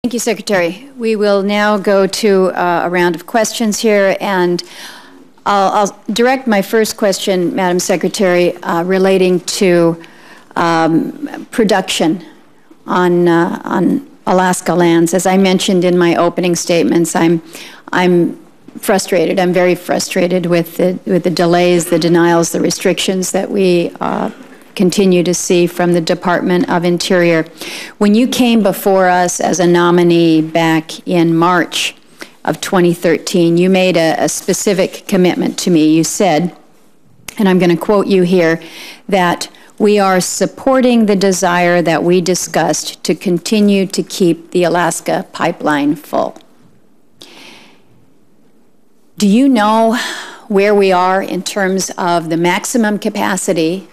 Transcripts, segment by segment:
Thank you, Secretary. We will now go to a round of questions here, and I'll direct my first question, Madam Secretary, relating to production on Alaska lands. As I mentioned in my opening statements, I'm frustrated. I'm very frustrated with the delays, the denials, the restrictions that we continue to see from the Department of Interior. When you came before us as a nominee back in March of 2013, you made a specific commitment to me. You said, and I'm going to quote you here, that we are supporting the desire that we discussed to continue to keep the Alaska pipeline full. Do you know where we are in terms of the maximum capacity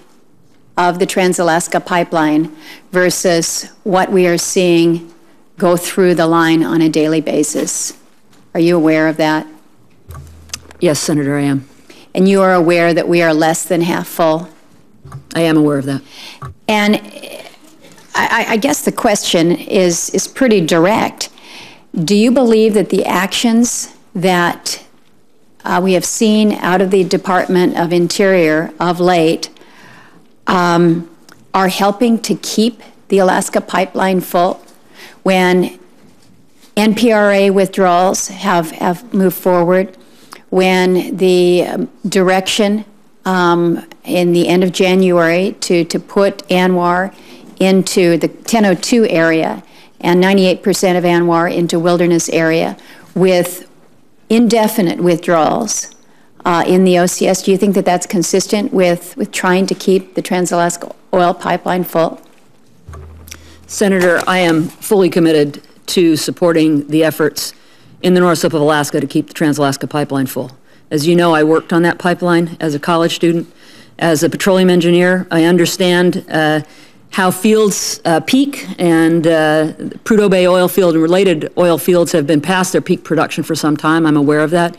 of the Trans-Alaska Pipeline versus what we are seeing go through the line on a daily basis? Are you aware of that? Yes, Senator, I am. And you are aware that we are less than half full? I am aware of that. And I guess the question is pretty direct. Do you believe that the actions that we have seen out of the Department of Interior of late are helping to keep the Alaska pipeline full when NPRA withdrawals have moved forward, when the direction in the end of January to put ANWR into the 1002 area and 98% of ANWR into wilderness area with indefinite withdrawals in the OCS. Do you think that that's consistent with trying to keep the Trans-Alaska oil pipeline full? Senator, I am fully committed to supporting the efforts in the North Slope of Alaska to keep the Trans-Alaska pipeline full. As you know, I worked on that pipeline as a college student. As a petroleum engineer, I understand how fields peak, and Prudhoe Bay oil field and related oil fields have been past their peak production for some time. I'm aware of that.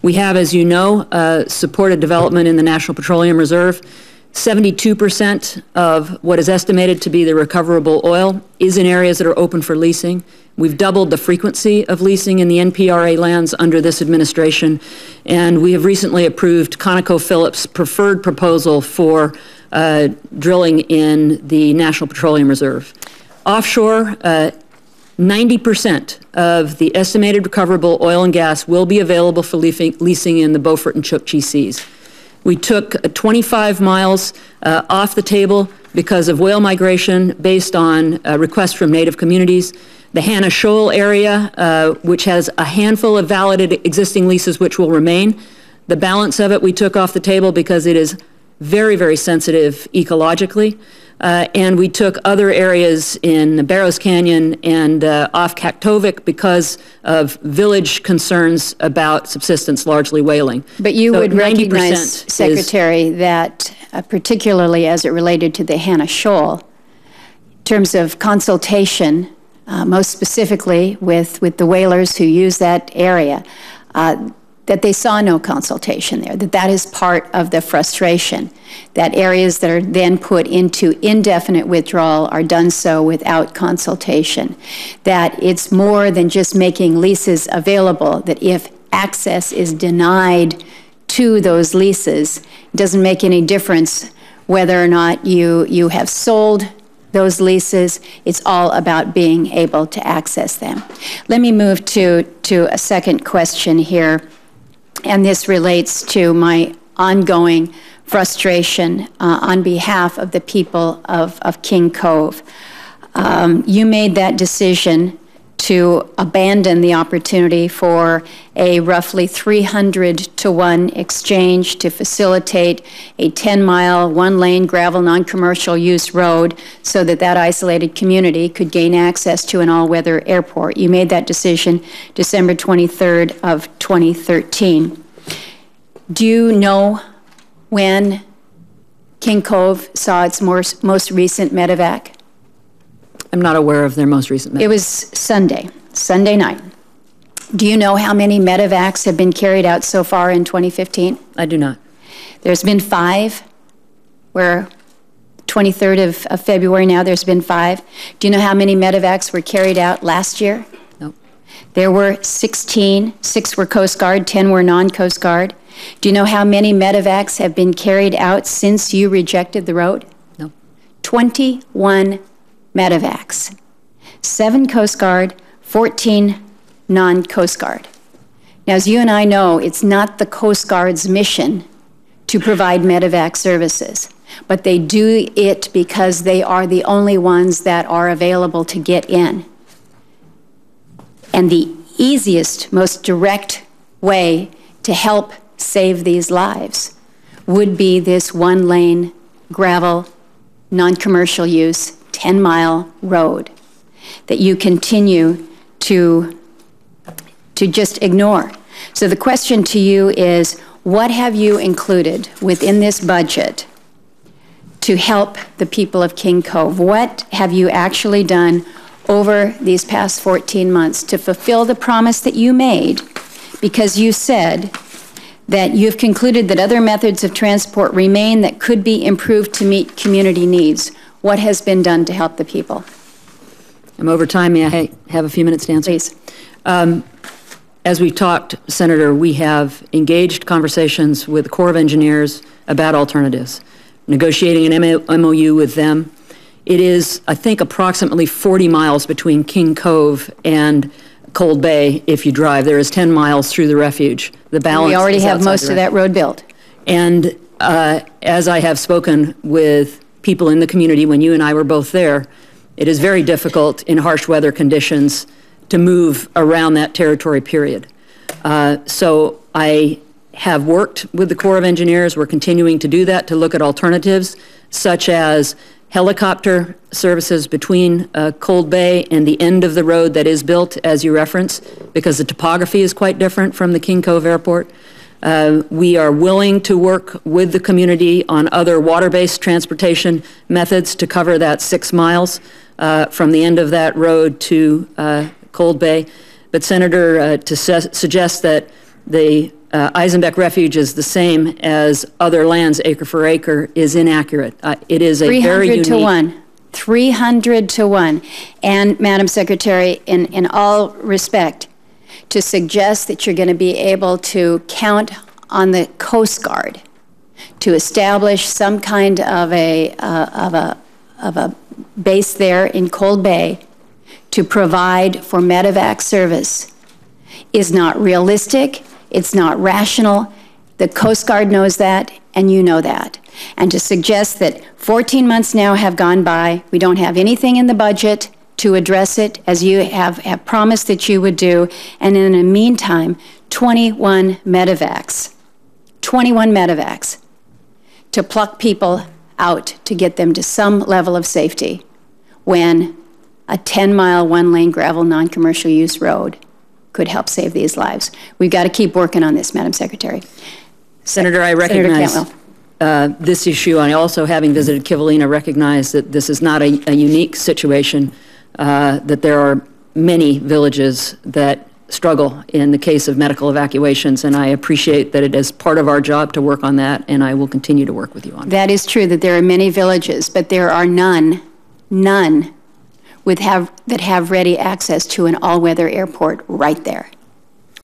We have, as you know, supported development in the National Petroleum Reserve. 72% of what is estimated to be the recoverable oil is in areas that are open for leasing. We've doubled the frequency of leasing in the NPRA lands under this administration, and we have recently approved ConocoPhillips' preferred proposal for drilling in the National Petroleum Reserve. Offshore, 90% of the estimated recoverable oil and gas will be available for leasing in the Beaufort and Chukchi Seas. We took 25 miles off the table because of whale migration based on requests from Native communities. The Hannah Shoal area, which has a handful of validated existing leases which will remain. The balance of it we took off the table because it is very, very sensitive ecologically. And we took other areas in Barrows Canyon and off Kaktovik because of village concerns about subsistence, largely whaling. But you would recognize, Secretary, that particularly as it related to the Hannah Shoal, in terms of consultation, most specifically with the whalers who use that area, that they saw no consultation there, that is part of the frustration, that areas that are then put into indefinite withdrawal are done so without consultation, that it's more than just making leases available, that if access is denied to those leases, it doesn't make any difference whether or not you have sold those leases. It's all about being able to access them. Let me move to a second question here. And this relates to my ongoing frustration on behalf of the people of King Cove. You made that decision to abandon the opportunity for a roughly 300-to-1 exchange to facilitate a 10-mile, one-lane gravel non-commercial use road so that isolated community could gain access to an all-weather airport. You made that decision December 23rd of 2013. Do you know when King Cove saw its most recent medevac? I'm not aware of their most recent medevac. It was Sunday night. Do you know how many medevacs have been carried out so far in 2015? I do not. There's been 5 where 23rd of February now, there's been 5. Do you know how many medevacs were carried out last year? No. There were 16. 6 were Coast Guard, 10 were non-Coast Guard. Do you know how many medevacs have been carried out since you rejected the road? No. 21 medevacs. 7 Coast Guard, 14 non-Coast Guard. Now, as you and I know, it's not the Coast Guard's mission to provide medevac services, but they do it because they are the only ones that are available to get in. And the easiest, most direct way to help save these lives would be this 1-lane gravel, non-commercial use, 10-mile road that you continue to just ignore. So the question to you is, what have you included within this budget to help the people of King Cove? What have you actually done over these past 14 months to fulfill the promise that you made? Because you said that you've concluded that other methods of transport remain that could be improved to meet community needs. What has been done to help the people? I'm over time. May I have a few minutes to answer? Please. As we've talked, Senator, we have engaged conversations with the Corps of Engineers about alternatives, negotiating an MOU with them. It is, I think, approximately 40 miles between King Cove and Cold Bay if you drive. There is 10 miles through the refuge. The balance. We already have most of that road built. And as I have spoken with people in the community, when you and I were both there, it is very difficult in harsh weather conditions to move around that territory, period. So I have worked with the Corps of Engineers. We're continuing to do that, to look at alternatives, such as helicopter services between Cold Bay and the end of the road that is built, as you reference, because the topography is quite different from the King Cove Airport. We are willing to work with the community on other water-based transportation methods to cover that 6 miles from the end of that road to Cold Bay. But Senator, to suggest that the Eisenbeck Refuge is the same as other lands acre for acre is inaccurate. It is a very unique— 300 to 1. 300 to 1. And, Madam Secretary, in all respect, to suggest that you're going to be able to count on the Coast Guard to establish some kind of a base there in Cold Bay to provide for medevac service is not realistic, it's not rational. The Coast Guard knows that, and you know that. And to suggest that 14 months now have gone by, we don't have anything in the budget to address it, as you have promised that you would do, and in the meantime, 21 medevacs to pluck people out to get them to some level of safety when a 10-mile, 1-lane gravel, non-commercial use road could help save these lives. We've got to keep working on this, Madam Secretary. Senator, I recognize this issue. I also, having visited Kivalina, recognize that this is not a unique situation, that there are many villages that struggle in the case of medical evacuations, and I appreciate that it is part of our job to work on that, and I will continue to work with you on it. That is true, that there are many villages, but there are none that have ready access to an all-weather airport right there.